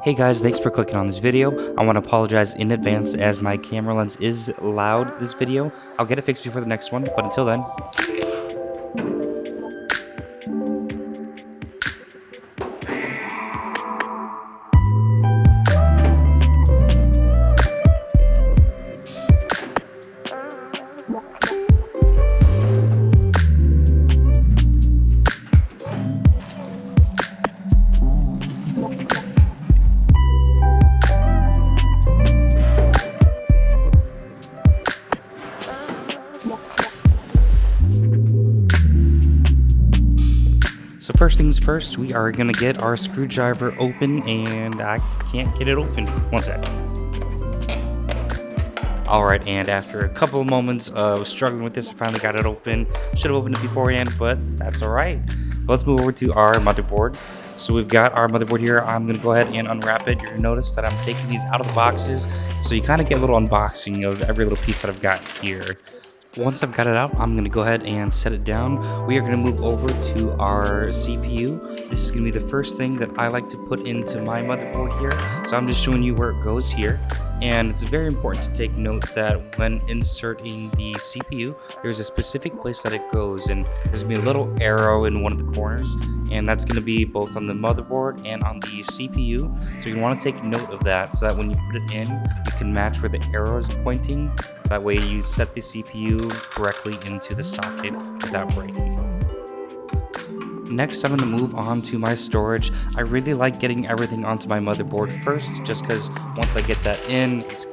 Hey guys, thanks for clicking on this video. I want to apologize in advance as my camera lens is loud this video. I'll get it fixed before the next one, but until then, so first things first, we are going to get our screwdriver open, and I can't get it open. One sec. Alright, and after a couple of moments of struggling with this, I finally got it open. Should have opened it beforehand, but that's alright. Let's move over to our motherboard. So we've got our motherboard here. I'm going to go ahead and unwrap it. You're going to notice that I'm taking these out of the boxes, so you kind of get a little unboxing of every little piece that I've got here. Once I've got it out, I'm going to go ahead and set it down. We are going to move over to our CPU. This is going to be the first thing that I like to put into my motherboard here. So I'm just showing you where it goes here. And it's very important to take note that when inserting the CPU, there's a specific place that it goes, and there's going to be a little arrow in one of the corners, and that's going to be both on the motherboard and on the CPU. So you want to take note of that so that when you put it in, you can match where the arrow is pointing. So that way you set the CPU correctly into the socket without breaking it. Next, I'm going to move on to my storage. I really like getting everything onto my motherboard first, just because once I get that in, it's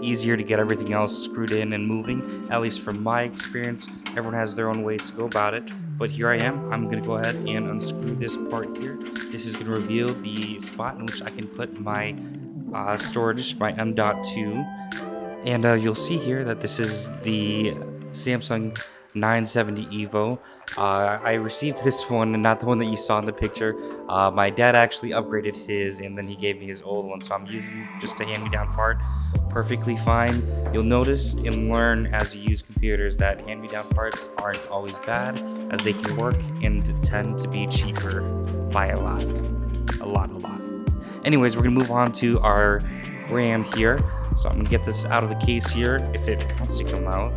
easier to get everything else screwed in and moving, at least from my experience. Everyone has their own ways to go about it, but here I am. I'm going to go ahead and unscrew this part here. This is going to reveal the spot in which I can put my storage, my M.2, and you'll see here that this is the Samsung 970 EVO. I received this one and not the one that you saw in the picture. My dad actually upgraded his, and then he gave me his old one, so I'm using just a hand-me-down part. Perfectly fine. You'll notice and learn as you use computers that hand-me-down parts aren't always bad, as they can work and tend to be cheaper by a lot. Anyways, we're gonna move on to our RAM here. So I'm gonna get this out of the case here if it wants to come out.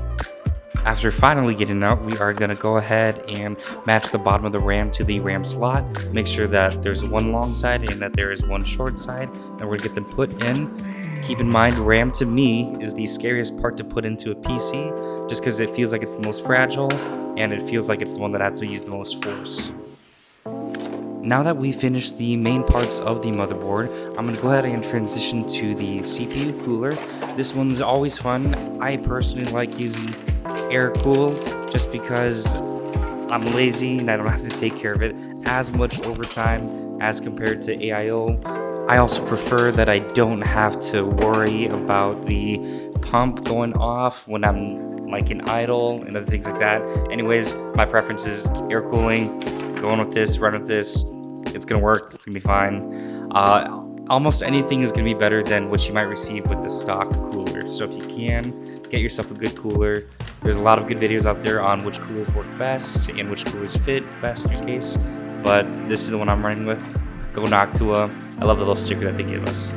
After finally getting it out, we are going to go ahead and match the bottom of the RAM to the RAM slot. Make sure that there's one long side and that there is one short side, and we're going to get them put in. Keep in mind, RAM to me is the scariest part to put into a PC, just because it feels like it's the most fragile, and it feels like it's the one that I have to use the most force. Now that we finished the main parts of the motherboard, I'm going to go ahead and transition to the CPU cooler. This one's always fun. I personally like using air cool just because I'm lazy and I don't have to take care of it as much over time as compared to AIO. I also prefer that I don't have to worry about the pump going off when I'm like in idle and other things like that. Anyways, my preference is air cooling. Going with this, run with this. It's gonna work. It's gonna be fine. Almost anything is going to be better than what you might receive with the stock cooler. So if you can, get yourself a good cooler. There's a lot of good videos out there on which coolers work best and which coolers fit best in your case. But this is the one I'm running with. Go Noctua. I love the little sticker that they give us.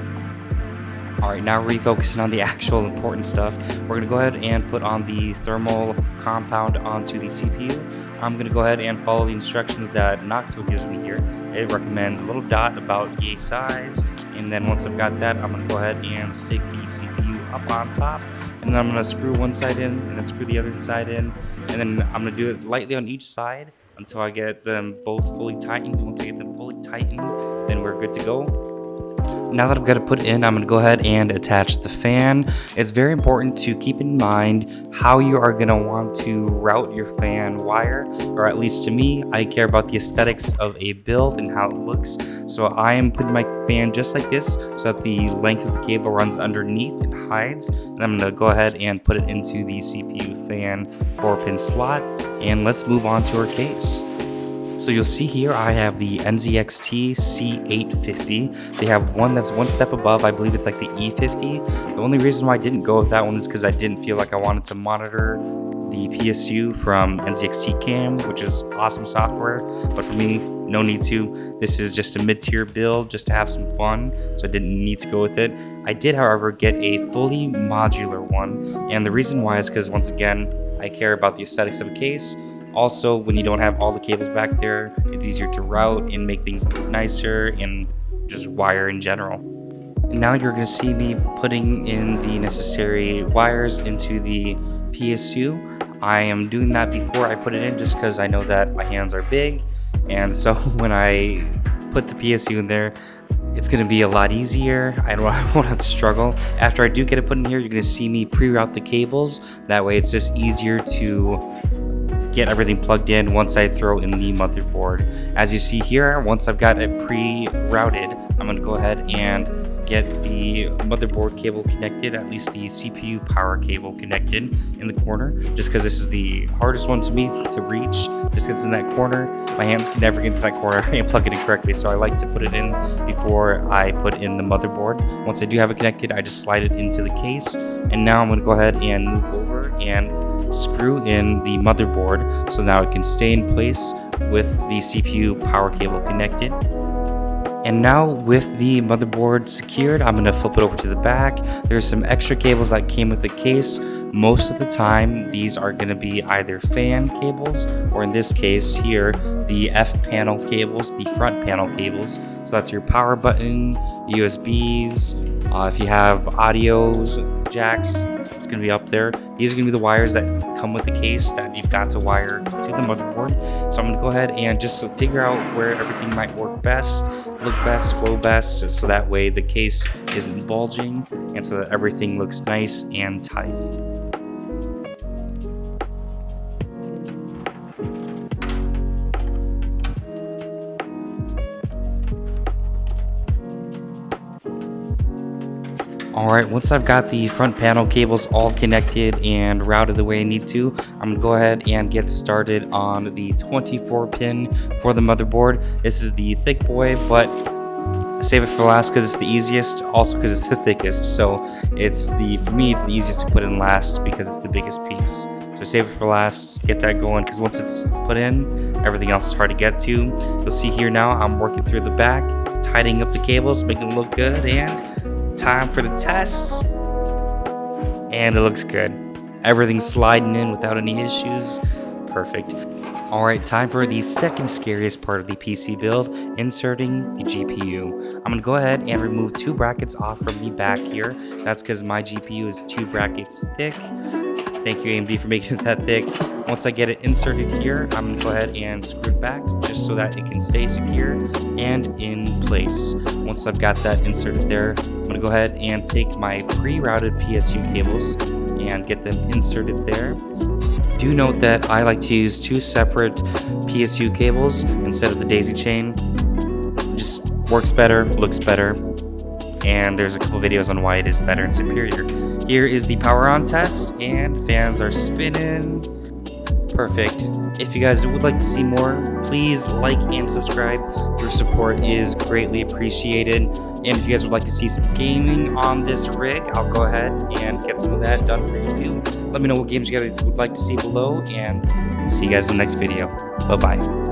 Alright, now refocusing on the actual important stuff. We're going to go ahead and put on the thermal compound onto the CPU. I'm going to go ahead and follow the instructions that Noctua gives me here. It recommends a little dot about yay size, and then once I've got that, I'm going to go ahead and stick the CPU up on top, and then I'm going to screw one side in, and then screw the other side in, and then I'm going to do it lightly on each side until I get them both fully tightened. Once I get them fully tightened, then we're good to go. Now that I've got it put in, I'm going to go ahead and attach the fan. It's very important to keep in mind how you are going to want to route your fan wire, or at least to me, I care about the aesthetics of a build and how it looks. So I am putting my fan just like this so that the length of the cable runs underneath and hides. And I'm going to go ahead and put it into the CPU fan 4-pin slot, and let's move on to our case. So you'll see here I have the NZXT C850. They have one that's one step above. I believe it's like the E50. The only reason why I didn't go with that one is because I didn't feel like I wanted to monitor the PSU from NZXT Cam, which is awesome software, but for me, no need to. This is just a mid-tier build just to have some fun, so I didn't need to go with it. I did, however, get a fully modular one, and the reason why is because, once again, I care about the aesthetics of a case. Also, when you don't have all the cables back there, it's easier to route and make things look nicer and just wire in general. And now you're going to see me putting in the necessary wires into the PSU. I am doing that before I put it in just because I know that my hands are big, and so when I put the PSU in there, it's going to be a lot easier. I won't have to struggle. After I do get it put in here, you're going to see me pre-route the cables. That way it's just easier to get everything plugged in once I throw in the motherboard. As you see here, once I've got it pre-routed, I'm going to go ahead and get the motherboard cable connected, at least the CPU power cable connected in the corner, just because this is the hardest one to me to reach, just because it's in that corner. My hands can never get into that corner and plug it in correctly, so I like to put it in before I put in the motherboard. Once I do have it connected, I just slide it into the case, and now I'm going to go ahead and move over and screw in the motherboard so now it can stay in place with the CPU power cable connected. And now with the motherboard secured, I'm going to flip it over to the back. There's some extra cables that came with the case. Most of the time, these are going to be either fan cables, or in this case here, the F panel cables, the front panel cables. So that's your power button, USBs, if you have audios, jacks, it's going to be up there. These are going to be the wires that come with the case that you've got to wire to the motherboard. So I'm going to go ahead and just figure out where everything might work best, look best, flow best, so that way the case isn't bulging and so that everything looks nice and tidy. Alright, once I've got the front panel cables all connected and routed the way I need to, I'm going to go ahead and get started on the 24 pin for the motherboard. This is the thick boy, but I save it for last because it's the easiest, also because it's the thickest. So for me, it's the easiest to put in last because it's the biggest piece. So save it for last, get that going, because once it's put in, everything else is hard to get to. You'll see here now, I'm working through the back, tidying up the cables, making them look good, and time for the tests, and it looks good. Everything's sliding in without any issues. Perfect. Alright, time for the second scariest part of the PC build, inserting the GPU. I'm going to go ahead and remove 2 brackets off from the back here. That's because my GPU is 2 brackets thick. Thank you, AMD, for making it that thick. Once I get it inserted here, I'm going to go ahead and screw it back just so that it can stay secure and in place. Once I've got that inserted there, I'm going to go ahead and take my pre-routed PSU cables and get them inserted there. Do note that I like to use 2 separate PSU cables instead of the daisy chain. It just works better, looks better, and there's a couple videos on why it is better and superior. Here is the power on test, and fans are spinning. Perfect. If you guys would like to see more, please like and subscribe. Your support is greatly appreciated. And if you guys would like to see some gaming on this rig, I'll go ahead and get some of that done for you too. Let me know what games you guys would like to see below, and see you guys in the next video. Bye-bye.